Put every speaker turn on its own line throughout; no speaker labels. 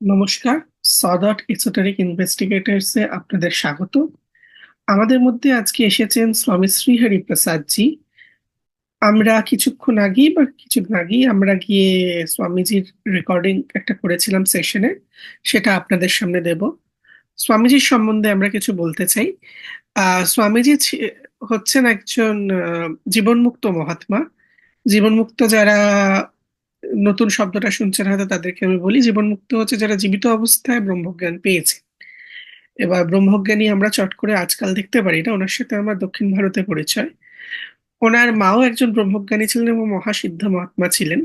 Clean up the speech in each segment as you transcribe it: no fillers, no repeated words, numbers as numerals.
নমস্কার। সদট এসোটেরিক ইনভেস্টিগেটরস এ আপনাদের স্বাগত। আমাদের মধ্যে আজকে এসেছেন স্বামী শ্রীহরিপ্রসাদ জি। আমরা কিছুদিন আগেই আমরা গিয়ে স্বামীজির রেকর্ডিং একটা করেছিলাম সেশনে, সেটা আপনাদের সামনে দেব। স্বামীজির সম্বন্ধে আমরা কিছু বলতে চাই। স্বামীজি হচ্ছেন একজন জীবনমুক্ত মহাত্মা। জীবনমুক্ত যারা নতুন শব্দটা শুনছেন হয়তো তাদেরকে আমি বলি, জীবনমুক্ত হচ্ছে যারা জীবিত অবস্থায় ব্রহ্মজ্ঞান পেয়েছে। এবার ব্রহ্মজ্ঞানী আমরা চট করে আজকাল দেখতে পারি না, ওনার সাথে আমার দক্ষিণ ভারতে পরিচয়। ওনার মাও একজন ব্রহ্মজ্ঞানী ছিলেন এবং মহাসিদ্ধ মহাত্মা ছিলেন।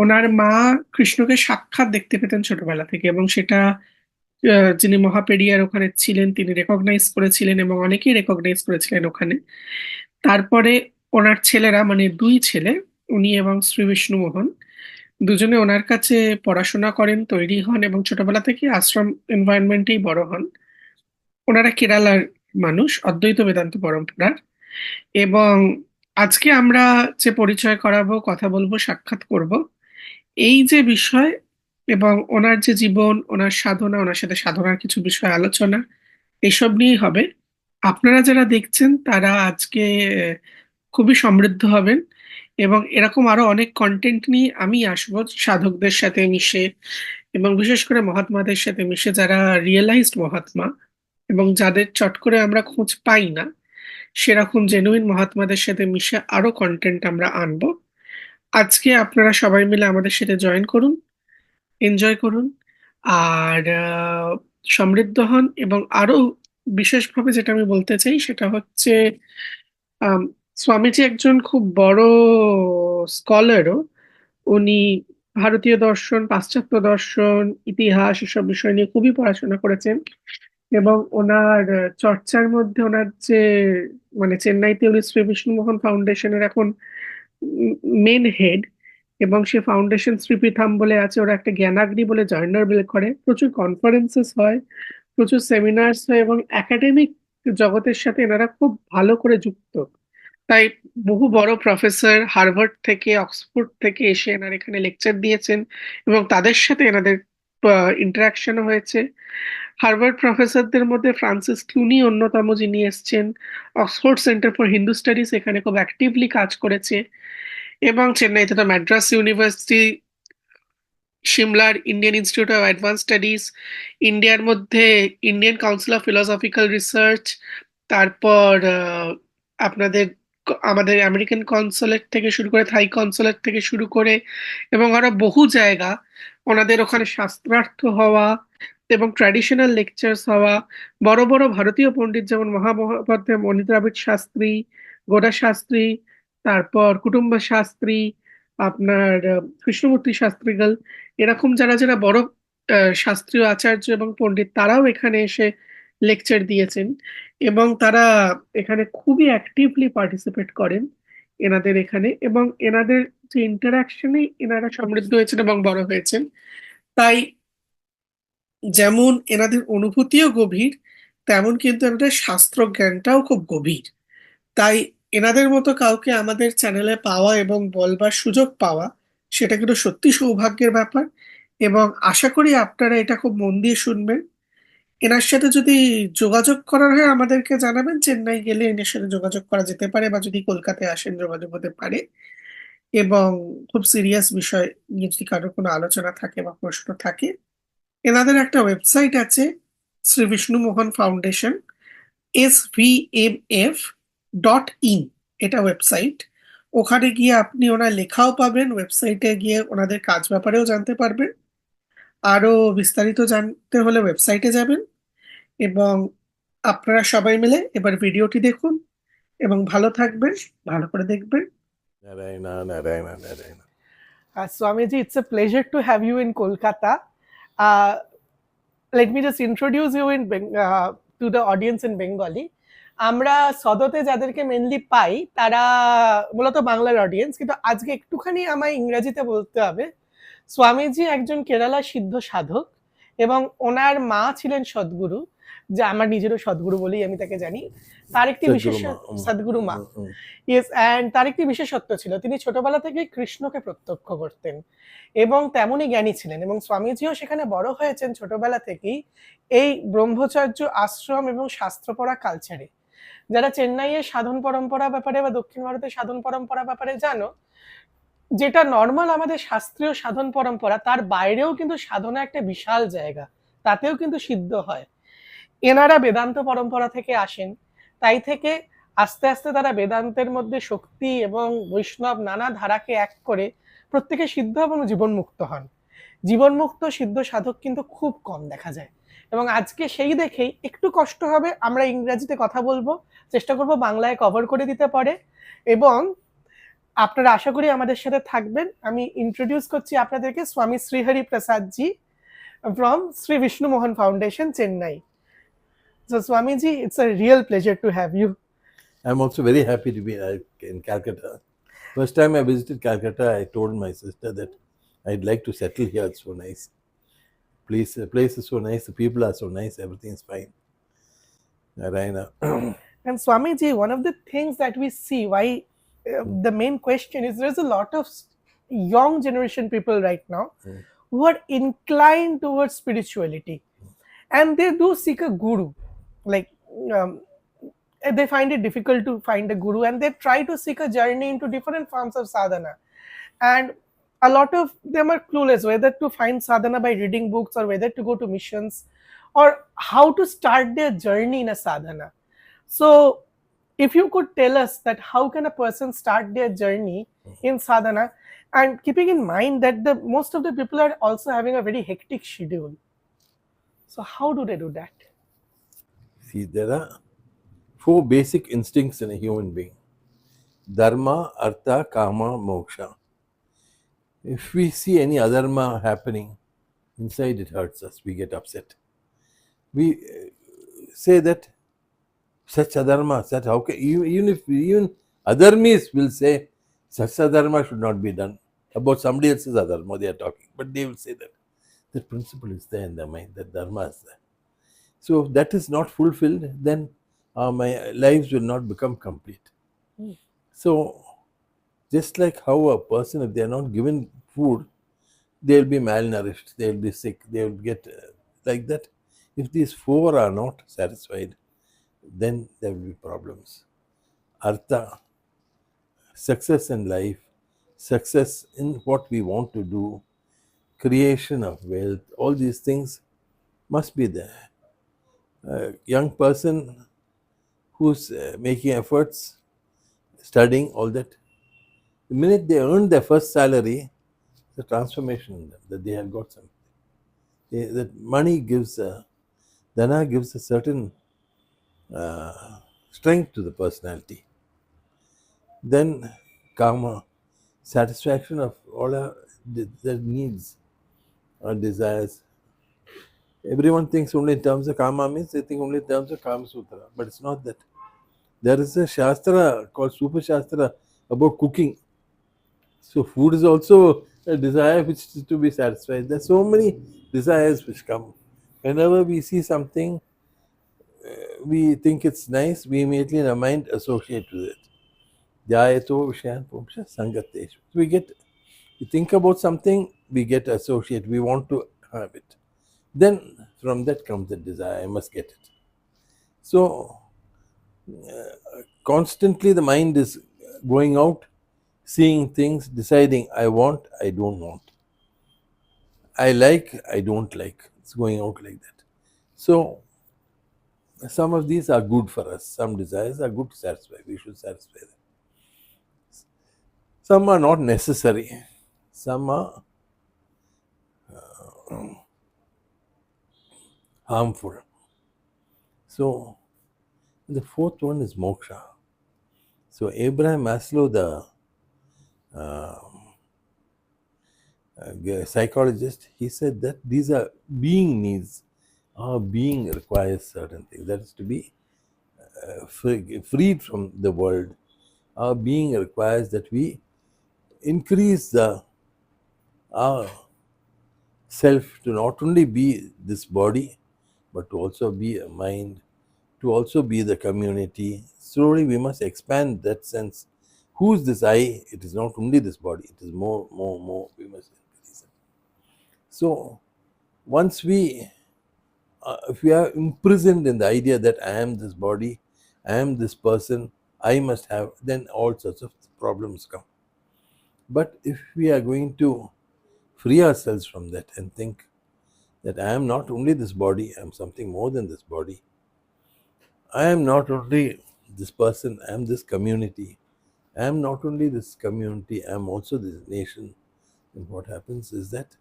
ওনার মা কৃষ্ণকে সাক্ষাৎ দেখতে পেতেন ছোটবেলা থেকে, এবং সেটা যিনি মহাপেরিয়ার ওখানে ছিলেন তিনি রেকগনাইজ করেছিলেন এবং অনেকেই রেকগনাইজ করেছিলেন ওখানে। তারপরে ওনার ছেলেরা, মানে দুই ছেলে, উনি এবং শ্রী বিষ্ণু মোহন, দুজনে ওনার কাছে পড়াশোনা করেন, তৈরি হন এবং ছোটবেলা থেকে আশ্রম এনভায়রনমেন্টেই বড় হন। ওনারা কেরালার মানুষ, অদ্বৈত বেদান্ত পরম্পরার। এবং আজকে আমরা যে পরিচয় করাবো, কথা বলবো, সাক্ষাৎ করব, এই যে বিষয় এবং ওনার যে জীবন, ওনার সাধনা, ওনার সাথে সাধনার কিছু বিষয় আলোচনা, এসব নিয়েই হবে। আপনারা যারা দেখছেন তারা আজকে খুবই সমৃদ্ধ হবেন, এবং এরকম আরো অনেক কন্টেন্ট নিয়ে আমি আসবো সাধকদের সাথে মিশে, এবং বিশেষ করে মহাত্মাদের সাথে মিশে, যারা রিয়েলাইজড মহাত্মা এবং যাদের চট করে আমরা খোঁজ পাই না, সেরকম জেনুইন মহাত্মাদের সাথে মিশে আরো কন্টেন্ট আমরা আনবো। আজকে আপনারা সবাই মিলে আমাদের সাথে জয়েন করুন, এনজয় করুন, আর সমৃদ্ধ হন। এবং আরো বিশেষভাবে যেটা আমি বলতে চাই সেটা হচ্ছে, আম, স্বামীজি একজন খুব বড় স্কলারও। উনি ভারতীয় দর্শন, পাশ্চাত্য দর্শন, ইতিহাস, এসব বিষয় নিয়ে খুবই পড়াশোনা করেছেন। এবং ওনার চর্চার মধ্যে ওনার যে, মানে চেন্নাইতে উনি শ্রী বিষ্ণুমোহন ফাউন্ডেশনের এখন মেন হেড, এবং সে ফাউন্ডেশন শ্রীপীঠাম বলে আছে, ওরা একটা জ্ঞানাগ্নি বলে জার্নাল বের করে, প্রচুর কনফারেন্সেস হয়, প্রচুর সেমিনার্স হয়, এবং একাডেমিক জগতের সাথে এনারা খুব ভালো করে যুক্ত। তাই বহু বড় প্রফেসর হার্ভার্ড থেকে, অক্সফোর্ড থেকে এসে এনারা এখানে লেকচার দিয়েছেন, এবং তাদের সাথে এনাদের ইন্টারাকশনও হয়েছে। হার্ভার্ড প্রফেসরদের মধ্যে ফ্রান্সিস ক্লুনি অন্যতম, যিনি এসছেন। Oxford Centre for Hindu Studies এখানে খুব অ্যাক্টিভলি কাজ করেছে। এবং চেন্নাইতে তো মাদ্রাস ইউনিভার্সিটি, সিমলার Indian Institute of Advanced Studies, ইন্ডিয়ার মধ্যে Indian Council of Philosophical Research, তারপর আপনাদের আমাদের আমেরিকান কনসুলেট থেকে শুরু করে, থাই কনসুলেট থেকে শুরু করে, এবং আরো বহু জায়গা। ওনাদের ওখানে শাস্ত্রার্থ হওয়া এবং ট্র্যাডিশনাল লেকচার্স হওয়া। বড় বড় ভারতীয় পণ্ডিত যেমন মহামহোপাধ্যায় মণিদ্রাবিড় শাস্ত্রী, গোড়া শাস্ত্রী, তারপর কুটুম্ব শাস্ত্রী, আপনার কৃষ্ণমূর্তি শাস্ত্রীগল, এরকম যারা যারা বড় শাস্ত্রীয় আচার্য এবং পণ্ডিত, তারাও এখানে এসে লেকচার দিয়েছেন। এবং তারা এখানে খুবই অ্যাক্টিভলি পার্টিসিপেট করেন এনাদের এখানে, এবং এনাদের যে ইন্টারাকশনে এনারা সমৃদ্ধ হয়েছেন এবং বড় হয়েছেন। তাই যেমন এনাদের অনুভূতিও গভীর, তেমন কিন্তু এনাদের শাস্ত্র জ্ঞানটাও খুব গভীর। তাই এনাদের মতো কাউকে আমাদের চ্যানেলে পাওয়া এবং বলবার সুযোগ পাওয়া, সেটা কিন্তু সত্যি সৌভাগ্যের ব্যাপার। এবং আশা করি আপনারা এটা খুব মন দিয়ে শুনবেন। এনার সাথে যদি যোগাযোগ করার হয় আমাদেরকে জানাবেন, চেন্নাই গেলে এনার সাথে যোগাযোগ করা যেতে পারে, বা যদি কলকাতায় আসেন যোগাযোগ হতে পারে। এবং খুব সিরিয়াস বিষয় নিয়ে যদি কারোর কোনো আলোচনা থাকে বা প্রশ্ন থাকে, এনাদের একটা ওয়েবসাইট আছে, শ্রী বিষ্ণু মোহন ফাউন্ডেশন, SVMF.in, এটা ওয়েবসাইট। ওখানে গিয়ে আপনি ওনার লেখাও পাবেন, ওয়েবসাইটে গিয়ে ওনাদের কাজ ব্যাপারেও জানতে পারবেন। আরো বিস্তারিত জানতে হলে ওয়েবসাইটে যাবেন। এবং আপনারা সবাই মিলে এবার ভিডিওটি দেখুন এবং ভালো থাকবেন, ভালো করে দেখবেন।
Narayana, Narayana, Narayana.
Swamiji, it's a pleasure to have you in Kolkata. Let me just introduce you to the audience in Bengali. আমরা সদতে যাদেরকে মেনলি পাই তারা মূলত বাংলার অডিয়েন্স, কিন্তু আজকে একটুখানি আমায় ইংরেজিতে বলতে হবে। স্বামীজি একজন কেরালা সিদ্ধ সাধক এবং ওনার মা ছিলেন সদ্গুরু। যা আমার নিজেরও সদ্গুরু বলেই আমি তাকে জানি। তার একটি বিশেষ
Sadhguru Ma.
সদ্গুরু মা, ইয়েস, অ্যান্ড তার একটি বিশেষত্ব ছিল, তিনি ছোটবেলা থেকেই কৃষ্ণকে প্রত্যক্ষ করতেন এবং তেমনই জ্ঞানী ছিলেন, এবং স্বামীজিও সেখানে বড় হয়েছেন ছোটবেলা থেকেই এই ব্রহ্মচর্য আশ্রম এবং শাস্ত্রপড়া কালচারে। যারা চেন্নাইয়ের সাধন পরম্পরা ব্যাপারে বা দক্ষিণ ভারতের সাধন পরম্পরা ব্যাপারে জানো, যেটা নরমাল আমাদের শাস্ত্রীয় সাধন পরম্পরা, তার বাইরেও কিন্তু সাধনা একটা বিশাল জায়গা, তাতেও কিন্তু সিদ্ধ হয়। এনারা বেদান্ত পরম্পরা থেকে আসেন, তাই থেকে আস্তে আস্তে তারা বেদান্তের মধ্যে শক্তি এবং বৈষ্ণব নানা ধারাকে এক করে প্রত্যেকে সিদ্ধ এবং জীবনমুক্ত হন। জীবনমুক্ত সিদ্ধ সাধক কিন্তু খুব কম দেখা যায়, এবং আজকে সেই দেখেই একটু কষ্ট হবে, আমরা ইংরেজিতে কথা বলবো, চেষ্টা করব বাংলায় কভার করে দিতে পারে, এবং আপনারা আশা করি আমাদের সাথে থাকবেন। আমি ইন্ট্রোডিউস করছি আপনাদেরকে Swami Srihari Prasad ji from Shri Vishnu Mohan Foundation, Chennai. So Swamiji, it's a real pleasure to have you.
I'm also very happy to be in Calcutta. First time I visited Calcutta, I told my sister that I'd like to settle here. It's so nice. The place is so nice. The people are so nice. Everything is fine. Narayana.
And Swamiji, one of the things that we see, why the main question is, there's a lot of young generation people right now who are inclined towards spirituality, and they do seek a guru. Like they find it difficult to find a guru, and they try to seek a journey into different forms of sadhana, and a lot of them are clueless whether to find sadhana by reading books or whether to go to missions or how to start their journey in a sadhana. So if you could tell us that how can a person start their journey in sadhana, and keeping in mind that the most of the people are also having a very hectic schedule, so how do they do that?
See, there are 4 basic instincts in a human being: dharma, artha, kama, moksha. If we see any adharma happening, inside it hurts us, we get upset. We say that such adharma, such how can, even adharmis will say such adharma should not be done. About somebody else's adharma they are talking, but they will say that. That principle is there in their mind, that dharma is there. So if that is not fulfilled, then my lives will not become complete. So just like how a person, if they are not given food, they will be malnourished, they will be sick, they will get like that. If these 4 are not satisfied, then there will be problems. Artha, success in life, success in what we want to do, creation of wealth, all these things must be there. A young person who's making efforts, studying, all that, the minute they earn their first salary, the transformation in them, that they have got something. That money gives, dana gives a certain strength to the personality. Then kama, satisfaction of all our their needs or desires. Everyone thinks only in terms of kama, means they think only in terms of Kama Sutra, but it's not that. There is a shastra called Super Shastra about cooking. So food is also a desire which is to be satisfied. There are so many desires which come. Whenever we see something, we think it's nice, we immediately in our mind associate with it. Dhyayato Vishayan Pumsha Sangateshu. We think about something, we get associate, we want to have it. Then from that comes the desire, I must get it. So constantly the mind is going out, seeing things, deciding I want, I don't want. I like, I don't like. It's going out like that. So some of these are good for us. Some desires are good to satisfy. We should satisfy them. Some are not necessary. Some are harmful. So the 4th one is moksha. So Abraham Maslow, the psychologist, he said that these are being needs. Our being requires certain things. That is to be freed from the world. Our being requires that we increase our self to not only be this body, but to also be a mind, to also be the community. Slowly we must expand that sense. Who is this I? It is not only this body, it is more. We must increase it. So once if we are imprisoned in the idea that I am this body, I am this person, I must have, then all sorts of problems come. But if we are going to free ourselves from that and think that I am not only this body, I am something more than this body. I am not only this person, I am this community. I am not only this community, I am also this nation. And what happens is that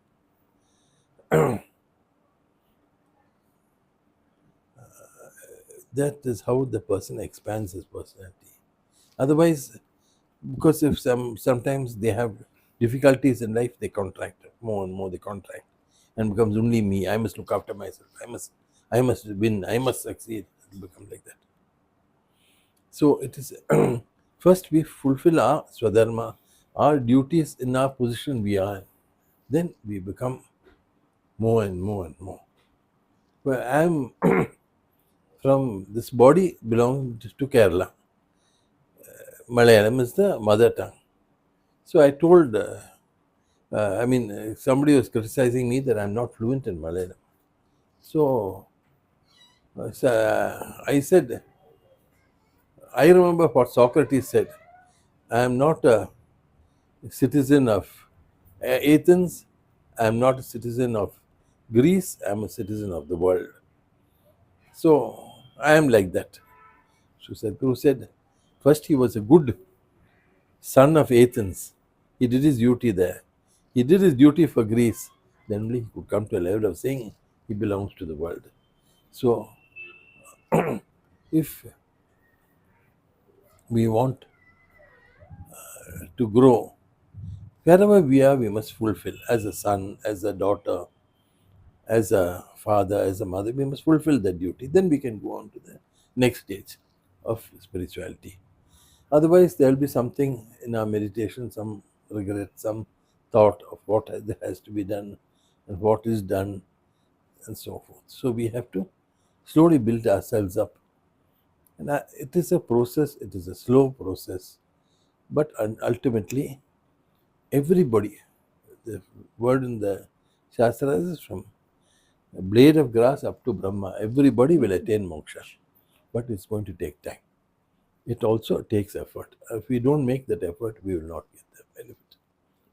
that is how the person expands his personality. Otherwise, because if sometimes they have difficulties in life, they contract more and more. They contract and becomes only me. I must look after myself. I must win. I must succeed. It becomes like that. So it is first we fulfill our swadharma, our duties in our position we are. Then we become more and more and more. Well, I am from this body belongs to Kerala. Malayalam is the mother tongue. So I told, somebody was criticizing me that I'm not fluent in Malayalam. So I said, I remember what Socrates said. I am not a citizen of Athens. I am not a citizen of Greece. I am a citizen of the world. So I am like that. So Sadhguru said, first he was a good son of Athens. He did his duty there. He did his duty for Greece. Then only he could come to a level of saying he belongs to the world. So if we want to grow, wherever we are, we must fulfill. As a son, as a daughter, as a father, as a mother, we must fulfill that duty. Then we can go on to the next stage of spirituality. Otherwise, there will be something in our meditation, some regret, some thought of what has to be done and what is done and so forth. So we have to slowly build ourselves up. And it is a process, it is a slow process. But ultimately, everybody, the word in the Shastras is from a blade of grass up to Brahma, everybody will attain moksha. But it's going to take time. It also takes effort. If we don't make that effort, we will not get the benefit.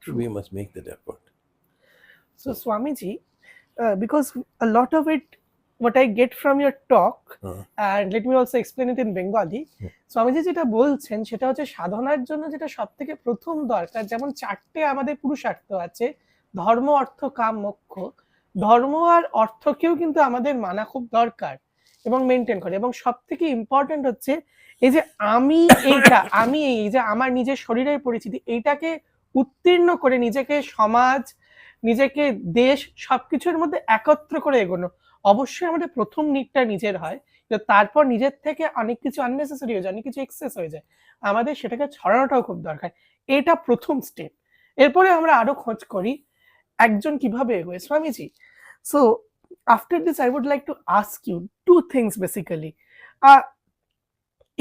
So we must make that effort.
So Swamiji, because a lot of it, what I get from your talk, and let me also explain it in Bengali. Swamiji যেটা বলছেন সেটা হচ্ছে সাধনার জন্য যেটা সবথেকে প্রথম দরকার, যেমন চারটে আমাদের পুরুষার্থ আছে, ধর্ম, অর্থ, কাম, মোক্ষ। ধর্ম আর অর্থকেও কিন্তু আমাদের মানা খুব দরকার এবং মেনটেন করে। এবং সবথেকে ইম্পর্টেন্ট হচ্ছে এই যে আমি এই যে আমার নিজের শরীরের পরিচিতি, এইটাকে উত্তীর্ণ করে নিজেকে সমাজ, নিজেকে দেশ সবকিছুর মধ্যে একত্র করে এগোনো। অবশ্যই আমাদের প্রথম নিডটা নিজের হয়, তারপর নিজের থেকে অনেক কিছু আননেসেসারি হয়ে যায়, অনেক কিছু এক্সেস হয়ে যায়, আমাদের সেটাকে ছড়ানোটাও খুব দরকার। এটা প্রথম স্টেপ। এরপরে আমরা আরো খোঁজ করি একজন কিভাবে এগোয়। Swamiji, so after this I would like to ask you two things basically.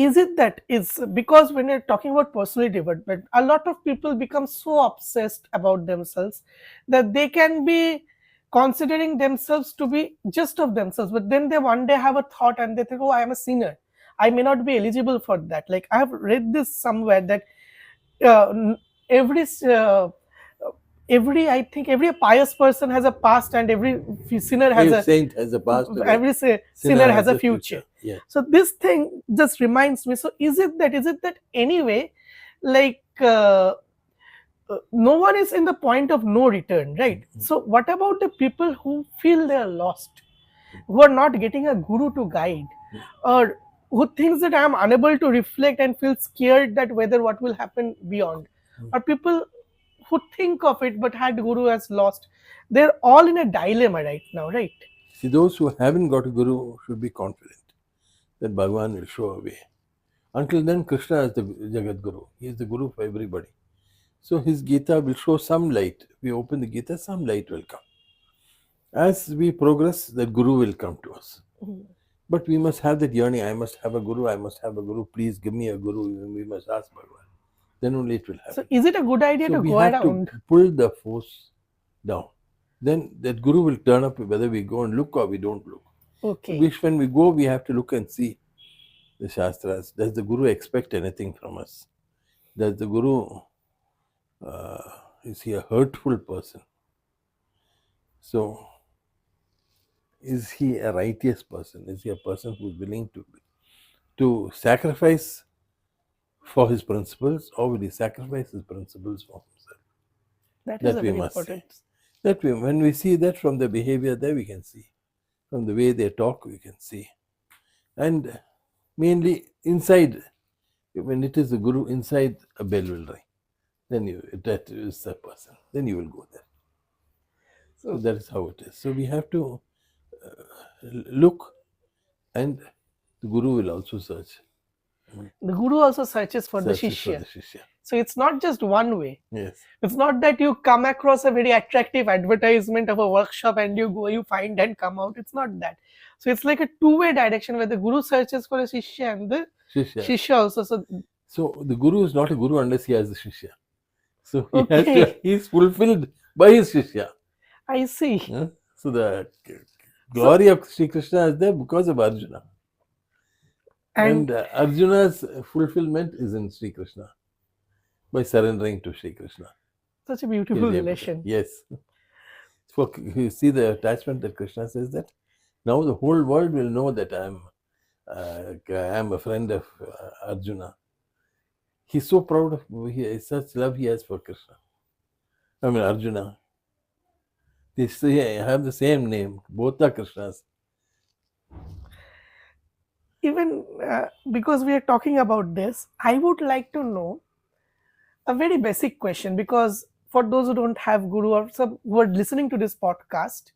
Is it that is because when you're talking about personal development, a lot of people become so obsessed about themselves that they can be considering themselves to be just of themselves, but then they one day have a thought and they think, oh, I am a sinner, I may not be eligible for that. Like I have read this somewhere that I think every pious person has a past and every sinner has
every saint has a past,
every sinner has a future.
Yeah.
So this thing just reminds me, so is it that anyway, like no one is in the point of no return, right? So what about the people who feel they are lost, who are not getting a guru to guide, or who thinks that I am unable to reflect and feel scared that whether what will happen beyond, or people who think of it but had guru as lost? They're all in a dilemma right now, right?
See, those who haven't got a guru should be confident that Bhagavan will show a way. Until then, Krishna is the Jagat Guru. He is the guru for everybody. So his Gita will show some light. If we open the Gita, some light will come. As we progress, the guru will come to us. But we must have that yearning. I must have a guru. I must have a guru. Please give me a guru. We must ask Bhagavan. Then only it will happen.
So is it a good idea
So
to
we
go
have
around?
to pull the force down. Then that guru will turn up whether we go and look or we don't look.
Okay.
Which when we go, we have to look and see the Shastras. Does the guru expect anything from us? Does the guru, is he a hurtful person? So, is he a righteous person? Is he a person who is willing to sacrifice for his principles, or will he sacrifice his principles for himself?
That is
That
a
we
very
must
important.
see. That when we see that from the behavior there, we can see. From the way they talk, we can see. And mainly inside, when it is the guru, inside a bell will ring. Then that is the person. Then you will go there. So that is how it is. So we have to look, and the guru will also search.
The guru also searches for the
Searches for
shishya.
the shishya.
So it's not just one way.
Yes.
It's not that you come across a very attractive advertisement of a workshop and you go, you find and come out. It's not that. So it's like a two-way direction where the guru searches for a shishya and the shishya also.
So the guru is not a guru unless he has the shishya. So
Okay.
he is fulfilled by his shishya.
I see.
So the glory of Sri Krishna is there because of Arjuna. And Arjuna's fulfillment is in Sri Krishna by surrendering to Sri Krishna.
Such a beautiful relation.
Yes. For you see the attachment that Krishna says that now the whole world will know that I am a friend of Arjuna. He's so proud of such love he has for Krishna. I mean Arjuna. They have the same name. Both are Krishnas.
Even because we are talking about this, I would like to know a very basic question, because for those who don't have guru or some who are listening to this podcast,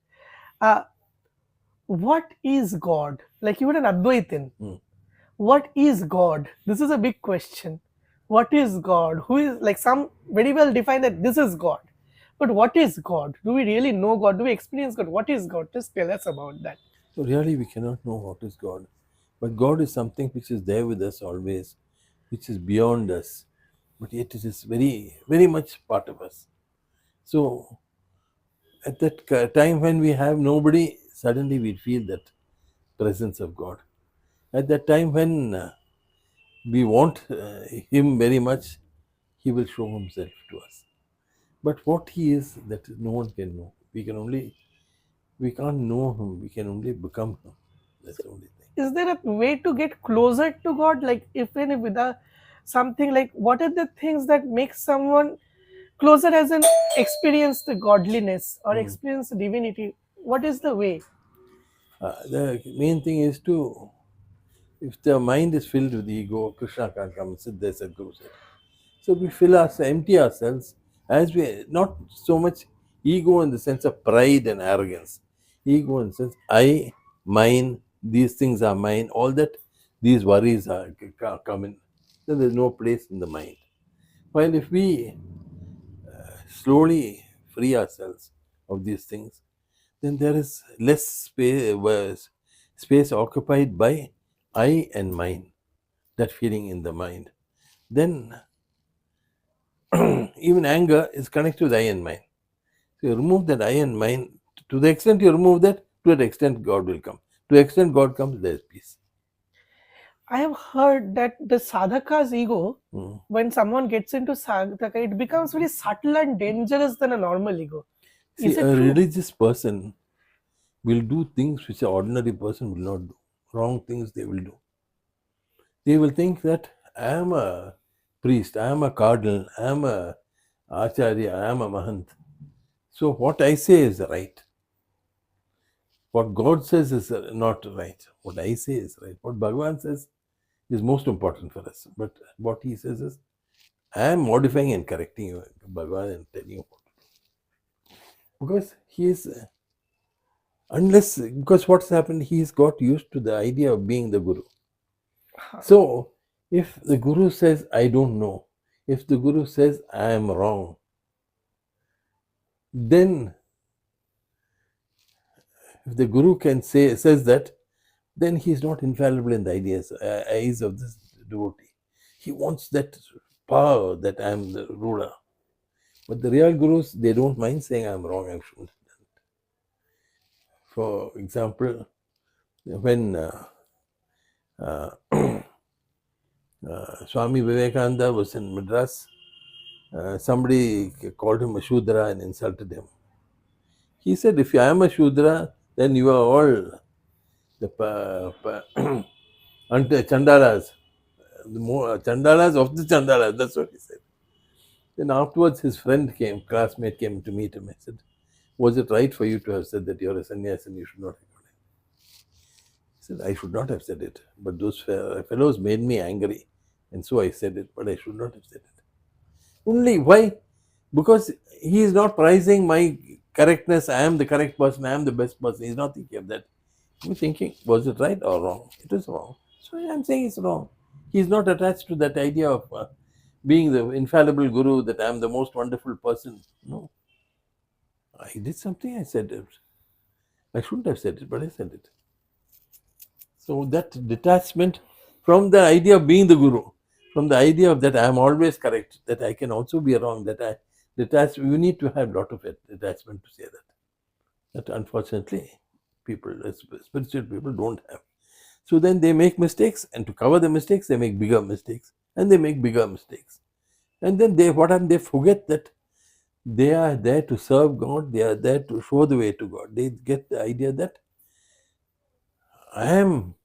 what is God? Like you were an Advaitin. What is God? This is a big question. What is God? Who is, like some very well define that this is God. But what is God? Do we really know God? Do we experience God? What is God? Just tell us about that.
So really we cannot know what is God. But God is something which is there with us always, which is beyond us. But yet it is very, very much part of us. So at that time when we have nobody, suddenly we feel that presence of God. At that time when we want Him very much, He will show Himself to us. But what He is, that no one can know. We can't know Him, we can only become Him. That's the only thing.
Is there a way to get closer to God? Like even with something like, what are the things that make someone closer as an experience the godliness or experience the divinity? What is the way?
The main thing is if the mind is filled with ego, Krishna can't come and sit there, Sadhguru said. So we empty ourselves, as we, not so much ego in the sense of pride and arrogance. Ego in the sense, I, mine, these things are mine, all that, these worries come in. Then there's no place in the mind. While if we slowly free ourselves of these things, then there is less space occupied by I and mine, that feeling in the mind. Then even anger is connected to the I and mine. So you remove that I and mine. To the extent you remove that, to that extent God will come. To the extent God comes, there is peace.
I have heard that the sadhaka's ego, when someone gets into sadhaka, it becomes very subtle and dangerous than a normal ego.
See, a religious person will do things which an ordinary person will not do. Wrong things they will do. They will think that I am a priest, I am a cardinal, I am a acharya, I am a mahant. So what I say is right. What God says is not right. What I say is right. What Bhagavan says is most important for us. But what he says is, I am modifying and correcting you, Bhagavan, and telling you what to do. Because he is, because what's happened, he's got used to the idea of being the guru. So, if the guru says, I don't know, if the guru says, I am wrong, then if the guru says that, then he's not infallible in the eyes of this devotee. He wants that power that I am the ruler. But the real gurus, they don't mind saying I'm wrong, I shouldn't have done it. For example, when Swami Vivekananda was in Madras, somebody called him a Shudra and insulted him. He said, if I am a Shudra, then you are all the Chandalas, the more Chandalas of the Chandalas, that's what he said. Then afterwards, his classmate came to meet him. I said, was it right for you to have said that you're a sannyas and you should not have done it? He said, I should not have said it, but those fellows made me angry, and so I said it, but I should not have said it. Only why? Because he is not prizing my correctness. I am the correct person, I am the best person. He's not thinking of that. He's thinking, was it right or wrong? It is wrong. So I'm saying it's wrong. He's not attached to that idea of being the infallible guru, that I am the most wonderful person. No. I did something, I said it. I shouldn't have said it, but I said it. So that detachment from the idea of being the guru, from the idea of that I am always correct, that I can also be wrong, that I detach, you need to have a lot of detachment to say that. That unfortunately people, spiritual people don't have. So then they make mistakes, and to cover the mistakes, they make bigger mistakes, and they make bigger mistakes. And then what happens? They forget that they are there to serve God, they are there to show the way to God. They get the idea that I am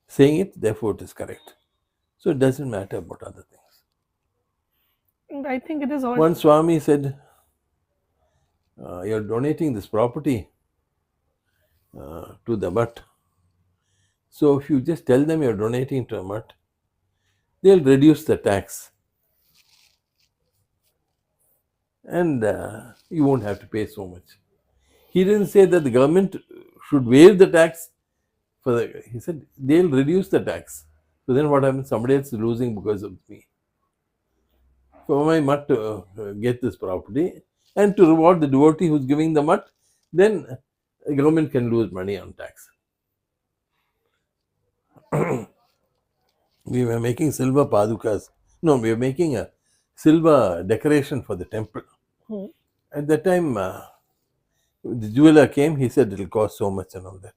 saying it, therefore it is correct. So it doesn't matter about other things.
And I think it is all.
One Swami said, you're donating this property to the mutt. So if you just tell them you're donating to a mutt, they'll reduce the tax. And you won't have to pay so much. He didn't say that the government should waive the tax. He said they'll reduce the tax. So then what happens? Somebody else is losing because of me. For my mutt to get this property and to reward the devotee who's giving the mutt, then the government can lose money on tax. We were making silver padukas. No, we were making a silver decoration for the temple. At that time, the jeweler came, he said it'll cost so much and all that.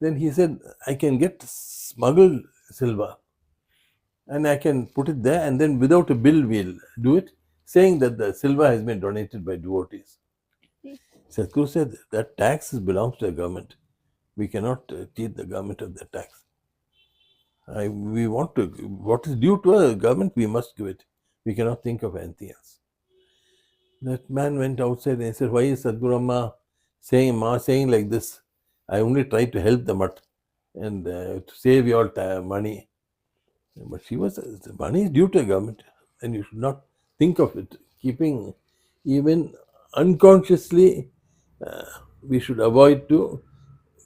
Then he said, I can get smuggled silver and I can put it there, and then without a bill we'll do it, saying that the silver has been donated by devotees. Sadhguru said that tax belongs to the government. We cannot cheat the government of the tax. We want to, what is due to a government, we must give it. We cannot think of anything else. That man went outside and he said, why is Sadhguru Amma saying like this? I only tried to help the mutt and to save your money. But the money is due to the government, and you should not think of it. Keeping, even unconsciously, we should avoid to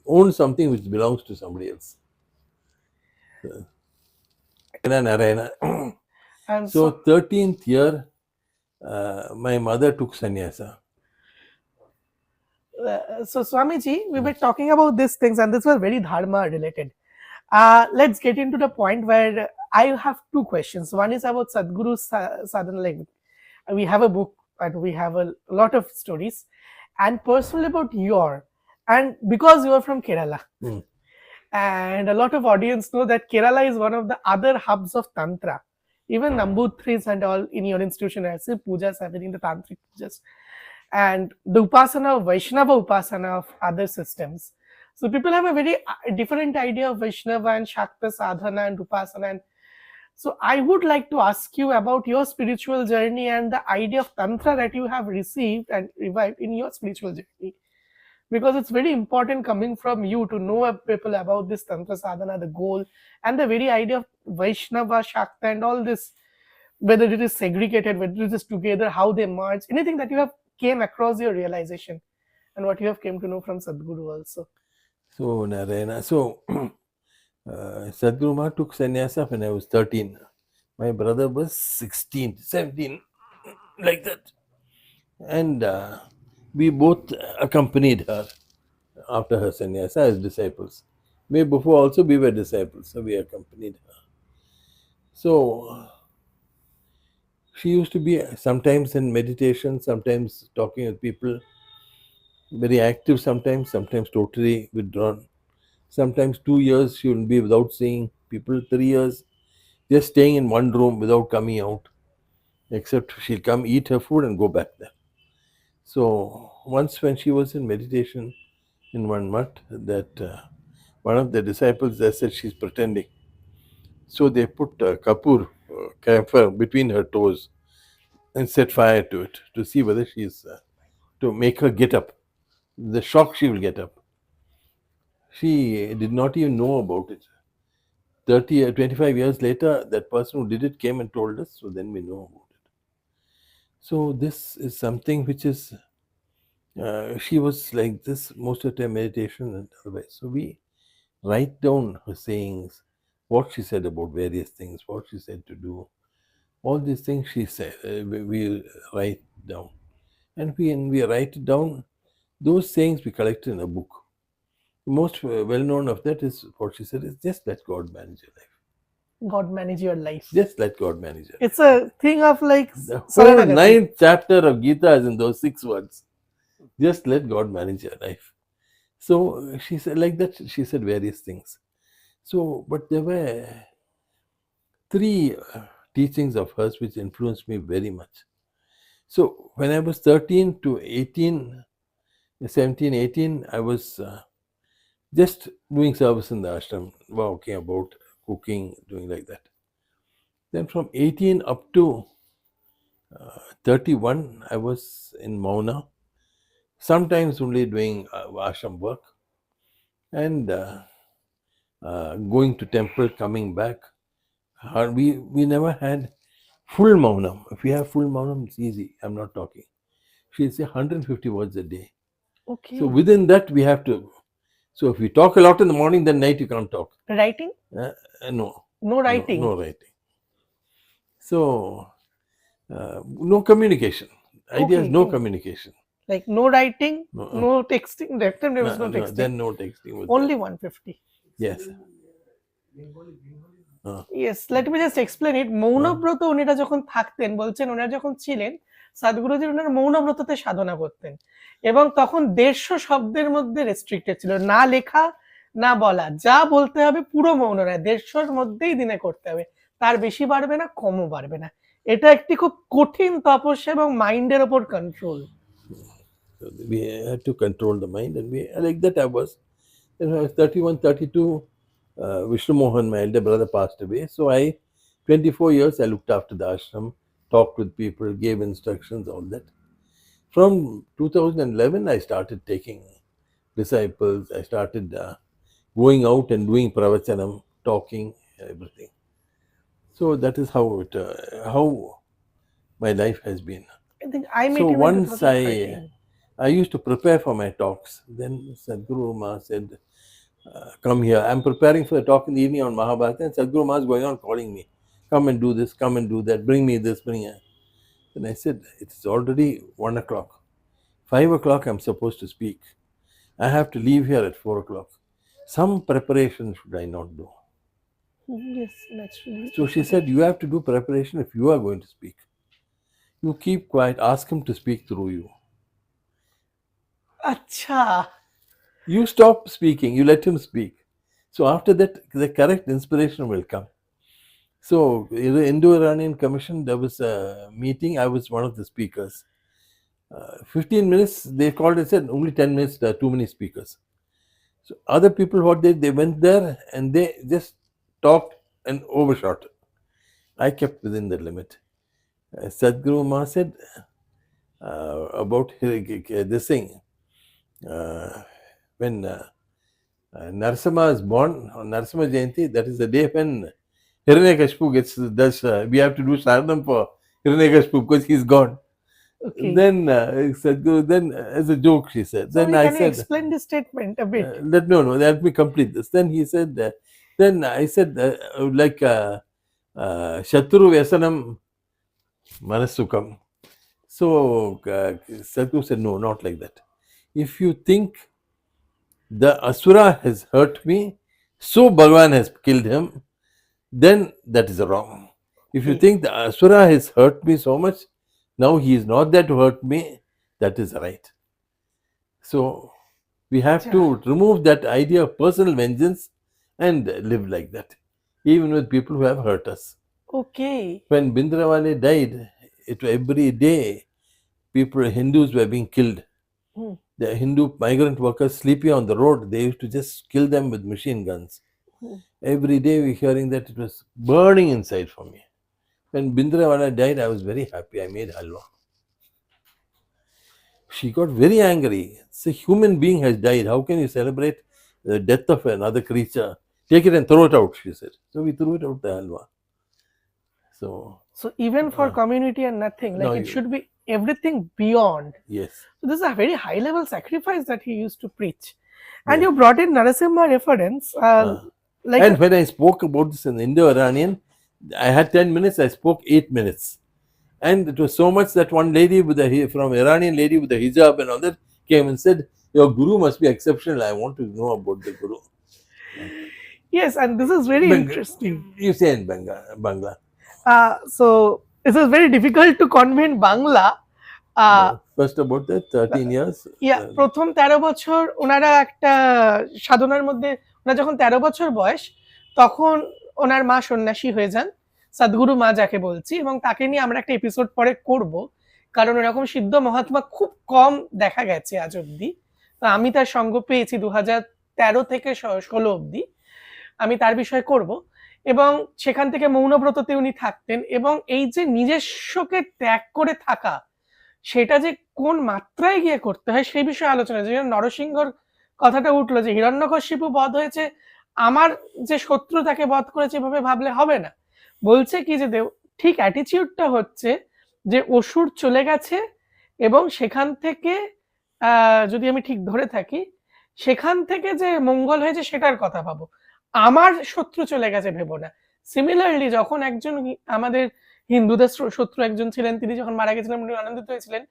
own something which belongs to somebody else.
And
so 13th year, my mother took sannyasa.
So Swamiji, we were talking about these things, and this was very dharma related. Let's get into the point where I have two questions. One is about Sadhguru's sadhana. Like, we have a book and we have a lot of stories, and personally about and because you are from Kerala, and a lot of audience know that Kerala is one of the other hubs of Tantra. Even Nambutris and all in your institution, I see pujas happening, the tantric pujas, and the upasana, Vaishnava upasana of other systems. So people have a very different idea of Vaishnava and Shakta sadhana and upasana. And so I would like to ask you about your spiritual journey and the idea of Tantra that you have received and revived in your spiritual journey. Because it's very important coming from you to know people about this Tantra sadhana, the goal, and the very idea of Vaishnava, Shakta, and all this, whether it is segregated, whether it is together, how they merge, anything that you have came across your realization and what you have came to know from Sadhguru also.
So, Narayana, Sadhguru Ma took sannyasa when I was 13. My brother was 16, 17, like that. And we both accompanied her after her sannyasa as disciples. May before also we were disciples, so we accompanied her. So she used to be sometimes in meditation, sometimes talking with people, very active sometimes, sometimes totally withdrawn. Sometimes 2 years she will be without seeing people, 3 years just staying in one room without coming out, except she'll come eat her food and go back there. So once when she was in meditation in one mutt, that one of the disciples they said she's pretending. So they put kapur, camphor between her toes and set fire to it to see whether she's, to make her get up. The shock she will get up. She did not even know about it. 25 years later, that person who did it came and told us, so then we know about it. So this is something which is, she was like this most of the time, meditation and otherwise. So we write down her sayings, what she said about various things, what she said to do, all these things she said, we write down. And when we write it down, those sayings we collect in a book. The most well known of that is what she said is just let God manage your life.
God manage your life.
Just let God manage your life.
It's a thing of like
The whole
Saranagati.
9th chapter of Gita is in those 6 words. Just let God manage your life. So she said like that, she said various things. So, but there were 3 teachings of hers which influenced me very much. So when I was 13 to 18, 17, 18, I was just doing service in the ashram, walking about, cooking, doing like that. Then from 18 up to 31, I was in Mauna, sometimes only doing ashram work and going to temple, coming back. We never had full Maunam. If we have full Maunam, it's easy. I'm not talking. She'll say 150 words a day.
Okay.
So within that, we have to. So if we talk a lot in the morning, then night you can't talk.
Writing?
No.
No writing.
No writing. So no communication. Idea is no communication.
Like no writing, no texting. That time there was no texting.
Then no texting. Was
Only
there.
150.
Yes.
Yes, let me just explain it. মৌনব্রত উনিরা যখন থাকতেন, বলছেন ওনারা যখন ছিলেন, সাদগুরুজি ওনারা মৌনব্রততে সাধনা করতেন এবং তখন 150 শব্দের মধ্যে রেস্ট্রিক্টেড ছিল, না লেখা না বলা, যা বলতে হবে পুরো মৌন নয়, 150 মধ্যেই দিনে করতে হবে, তার বেশি বাড়বে না, কমও বাড়বে না। এটা একটি খুব কঠিন তপস্যা এবং মাইন্ডের উপর control.
We had to control the mind, and we like that. I was, when I was 31, 32. Vishnu Mohan, my elder brother, passed away. So 24 years, I looked after the ashram, talked with people, gave instructions, all that. From 2011, I started taking disciples. I started going out and doing pravachanam, talking, everything. So that is how my life has been.
I think I met
So
him in
once
2013.
I used to prepare for my talks. Then Sadhguru Ma said, come here. I'm preparing for the talk in the evening on Mahabharata, and Sadhguru Ma is going on calling me. Come and do this, come and do that, bring me this, bring it. Then I said, it's already 1 o'clock. 5 o'clock I'm supposed to speak. I have to leave here at 4 o'clock. Some preparation should I not do?
Yes, naturally.
So she said, you have to do preparation if you are going to speak. You keep quiet, ask him to speak through you.
Acha.
You stop speaking, you let him speak. So after that, the correct inspiration will come. So in the Indo-Iranian Commission, there was a meeting. I was one of the speakers. 15 minutes, they called and said, only 10 minutes, there are too many speakers. So other people, what they went there and they just talked and overshot. I kept within the limit. Sadhguru Ma said about this thing. When Narasimha is born on Narasimha Jayanti, that is the day when Hiranyakashipu does. We have to do Sharanam for Hiranyakashipu because he's gone.
Okay.
Then Sadhguru, then as a joke, she said.
So
then I
can
said,
you explain this statement a bit?
let me complete this. Then he said, then I said, like Shatru Vyasanam Manasukam. So Sadhguru said, no, not like that. If you think the Asura has hurt me, so Bhagavan has killed him, then that is wrong. If you
Okay.
think the Asura has hurt me so much, now he is not there to hurt me, that is right. So we have to remove that idea of personal vengeance and live like that, even with people who have hurt us.
Okay.
When Bindravale died, every day people, Hindus were being killed.
Hmm.
The Hindu migrant workers sleeping on the road, they used to just kill them with machine guns.
Hmm.
Every day we're hearing that. It was burning inside for me. When Bindravale died, I was very happy. I made halwa. She got very angry. It's a human being has died. How can you celebrate the death of another creature? Take it and throw it out, she said. So we threw it out, the halwa. So
even for community and nothing, like
no,
it should be everything beyond.
yes.
So this is a very high level sacrifice that he used to preach. And
Yes.
you brought in Narasimha reference. Like
And when I spoke about this in Indo-Iranian, I had 10 minutes, I spoke 8 minutes. And it was so much that one lady from Iranian lady with the hijab and all that came and said, your guru must be exceptional. I want to know about the guru.
yes, and this is very interesting.
You say in Bangla.
So this is very difficult to convey in Bangla.
First about that 13 years.
প্রথম 13 বছর ওনারা একটা সাধনার মধ্যে, ওনার যখন 13 বছর বয়স তখন ওনার মা সন্ন্যাসী হয়ে যান, সদ্গুরু মা যাকে বলছি, এবং তাকে নিয়ে আমরা একটা এপিসোড পরে করব, কারণ এরকম সিদ্ধ মহাত্মা খুব কম দেখা গেছে আজ অব্দি। তো আমি তার সঙ্গ পেয়েছি 2013 থেকে 16 অব্দি, আমি তার বিষয়ে করব। এবং সেখান থেকে মৌনব্রততে উনি থাকতেন, এবং এই যে নিজস্বকে ত্যাগ করে থাকা, সেটা যে কোন মাত্রায় গিয়ে করতে হয় সেই বিষয়ে আলোচনা। যে নরসিংহর কথাটা উঠলো যে হিরণ্যকশিপু বধ হয়েছে, আমার যে শত্রু তাকে বধ করেছে এভাবে ভাবলে হবে না। বলছে কি যে ঠিক অ্যাটিটিউডটা হচ্ছে যে অসুর চলে গেছে এবং সেখান থেকে যদি আমি ঠিক ধরে থাকি, সেখান থেকে যে মঙ্গল হয়েছে সেটার কথা ভাবো, আমার শত্রু চলে গেছে ভেবো না। সিমিলারলি যখন একজন আমাদের হিন্দুদের শত্রু একজন ছিলেন, তিনি যখন মারা গেছিলেন উনি আনন্দিত হয়েছিলেন,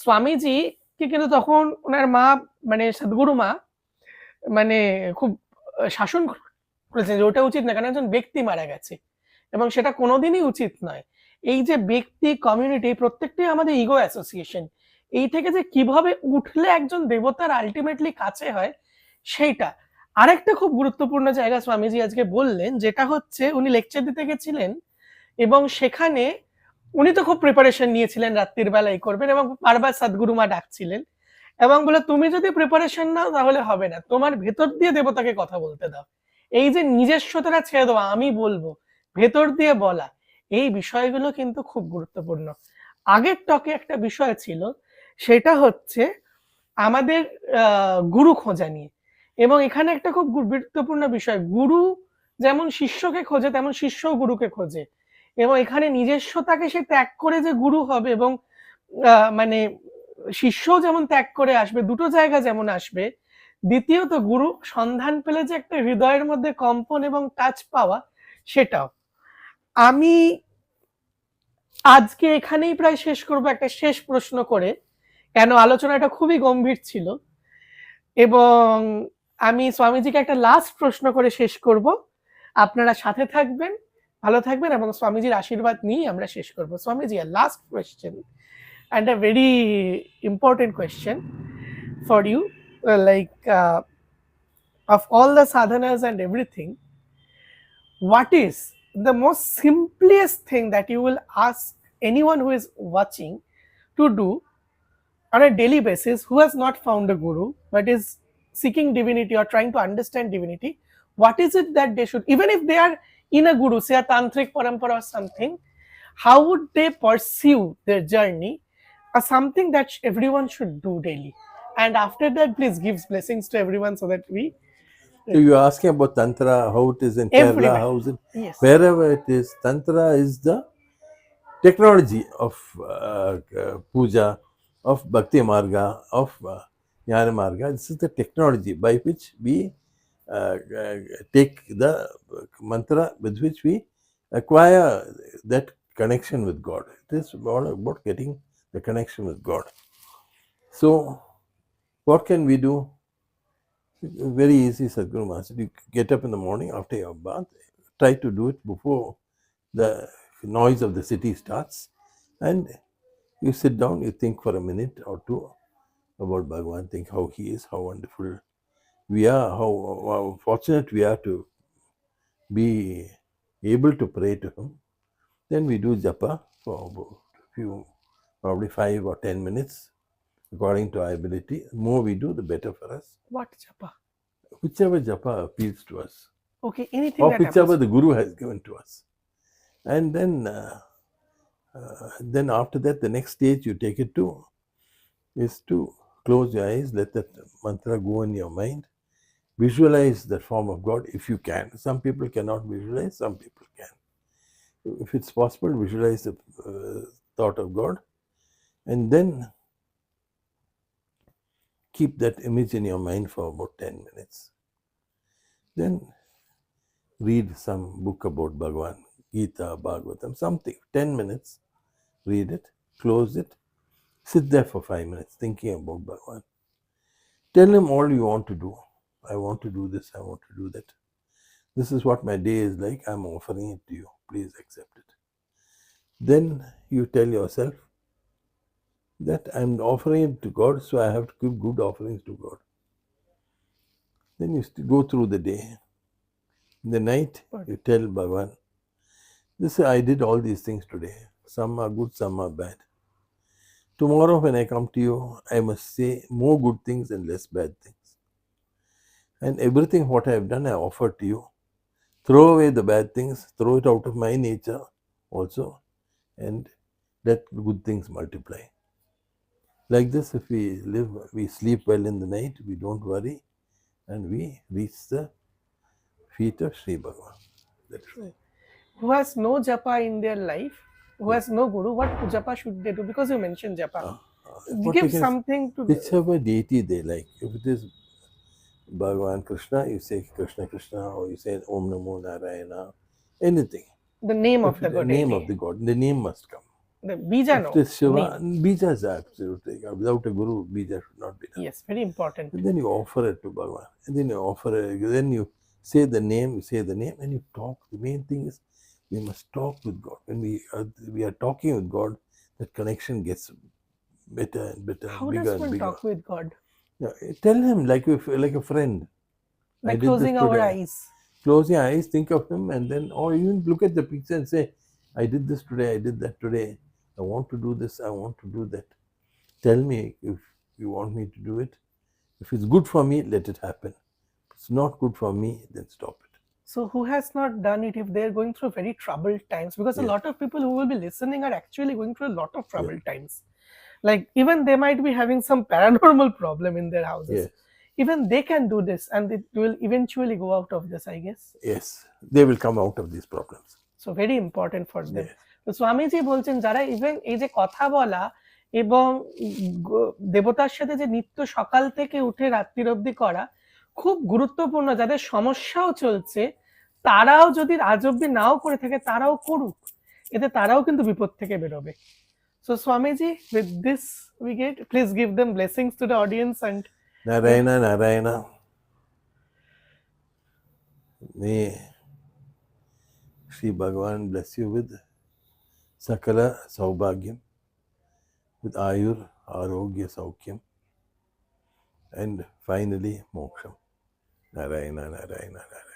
স্বামীজি কি কিন্তু তখন ওনার মা মানে সদ্গুরু মা মানে খুব শাসন করেছেন যে ওটা উচিত না, কারণ একজন ব্যক্তি মারা গেছে এবং সেটা কোনোদিনই উচিত নয়। এই যে ব্যক্তি, কমিউনিটি, প্রত্যেকটাই আমাদের ইগো অ্যাসোসিয়েশন, এই থেকে যে কিভাবে উঠলে একজন দেবতার আলটিমেটলি কাছে হয় সেইটা। আরেকটা খুব গুরুত্বপূর্ণ জায়গা স্বামীজি আজকে বললেন, যেটা হচ্ছে উনি লেকচার দিতে গেছিলেন এবং সেখানে উনি তো খুব প্রিপারেশন নিয়েছিলেন রাত্রির বেলায় করবেন, এবং বারবার সদ্গুরুমা ডাকছিলেন এবং বলে তুমি যদি প্রিপারেশন নাও তাহলে হবে না, তোমার ভেতর দিয়ে দেবতাকে কথা বলতে দাও। এই যে নিজস্বতাটা ছেড়ে দেওয়া, আমি বলবো, ভেতর দিয়ে বলা, এই বিষয়গুলো কিন্তু খুব গুরুত্বপূর্ণ। আগের টকে একটা বিষয় ছিল, সেটা হচ্ছে আমাদের গুরু খোঁজা নিয়ে, এবং এখানে একটা খুব গুরুত্বপূর্ণ বিষয়, গুরু যেমন শিষ্যকে খোঁজে তেমন শিষ্যও গুরুকে খোঁজে, এবং এখানে নিজস্বতাকে সে ত্যাগ করে যে গুরু হবে, এবং মানে শিষ্যও যেমন ত্যাগ করে আসবে, দুটো জায়গা যেমন আসবে, দ্বিতীয়ত গুরু সন্ধান পেলে যে একটা হৃদয়ের মধ্যে কম্পন এবং টাচ পাওয়া, সেটাও। আমি আজকে এখানেই প্রায় শেষ করব একটা শেষ প্রশ্ন করে, কেন আলোচনাটা খুবই গম্ভীর ছিল, এবং আমি স্বামীজিকে একটা লাস্ট প্রশ্ন করে শেষ করব। আপনারা সাথে থাকবেন, ভালো থাকবেন, এবং স্বামীজির আশীর্বাদ নিয়েই আমরা শেষ করব। Swamiji, a last question and a very important question for you, of all the sadhanas and everything, what is the most simplest thing that you will ask anyone who is watching to do on a daily basis, who has not found a guru but is seeking divinity or trying to understand divinity? What is it that they should, even if they are in a guru, say a tantric parampara or something, how would they pursue their journey, or something that everyone should do daily? And after that, please give blessings to everyone so that we.
So you're asking about Tantra, how it is in Kerala,
Everywhere.
how is it?
Yes.
Wherever it is, Tantra is the technology of puja, of Bhakti Marga, of Jnana Marga. This is the technology by which we take the mantra with which we acquire that connection with God. It is all about getting the connection with God. So, what can we do? Very easy, Sadhguru Master. You get up in the morning after your bath, try to do it before the noise of the city starts, and you sit down, you think for a minute or two about Bhagavan, think how he is, how wonderful we are, how fortunate we are to be able to pray to him. Then we do japa for about a few, probably 5 or 10 minutes, according to our ability. The more we do, the better for us.
What japa?
Whichever japa appeals to us,
Okay, anything
or
that
whichever
happens.
the Guru has given to us. And then after that, the next stage you take it to is to close your eyes, let that mantra go in your mind, visualize that form of God if you can. Some people cannot visualize, some people can. If it's possible, visualize the thought of God, and then keep that image in your mind for about 10 minutes. Then read some book about Bhagavan, Gita, Bhagavatam, something, 10 minutes, read it, close it, sit there for 5 minutes thinking about Bhagavan. Tell him all you want to do. I want to do this, I want to do that. This is what my day is like, I'm offering it to you. Please accept it. Then you tell yourself that I'm offering it to God, so I have to give good offerings to God. Then you go through the day. In the night, you tell Bhagavan, I did all these things today. Some are good, some are bad. Tomorrow when I come to you, I must say more good things and less bad things. And everything what I have done, I offer to you. Throw away the bad things, throw it out of my nature also, and let good things multiply. Like this, if we live, we sleep well in the night, we don't worry, and we reach the feet of Sri Bhagavan.
Who has no japa in their life, who has no guru, what japa should they do? Because you mentioned japa. Give something to
whichever deity they like. If it is Bhagavan Krishna, you say Krishna Krishna, or you say Om Namo Narayana, anything.
The name of the God.
The name of the God. The name must come.
The bija, no.
If it is Shiva, bija is absolutely. Without a guru, bija should not be done.
Yes, very important.
And then you offer it to Bhagavan. And then you offer it, then you say the name, and you talk. The main thing is we must talk with God. When we are talking with God, that connection gets better and better.
How
bigger
does
and
one
bigger.
talk with God?
Yeah, tell him like a friend.
By closing our eyes.
Close your eyes, think of him, and then, or even look at the picture and say, I did this today, I did that today. I want to do this, I want to do that. Tell me if you want me to do it. If it's good for me, let it happen. If it's not good for me, then stop it.
So who has not done it if they're going through very troubled times? Because a lot of people who will be listening are actually going through a lot of troubled times. Like even they might be having some paranormal problem in their houses.
Yes.
Even they can do this and they will eventually go out of this, I guess.
Yes, they will come out of these problems.
So very important for them.
Yes.
তো স্বামীজি বলছেন যারা even এই যে কথা বলা এবং দেবতার সাথে যে নিত্য সকাল থেকে উঠে রাত্রির অবধি করা খুব গুরুত্বপূর্ণ, যাদের সমস্যাও চলছে তারাও যদি আজ অবধি নাও করে থাকে তারাও করুক, এতে তারাও কিন্তু বিপদ থেকে বেরোবে। So Swamiji, with this we get, please give them blessings to the audience and
Narayana, Narayana. May Shri Bhagavan bless you with Sakala Saubhagyam, with Ayur, Arogya, Saukyam, and finally Moksham. Narayana, Narayana, Narayana.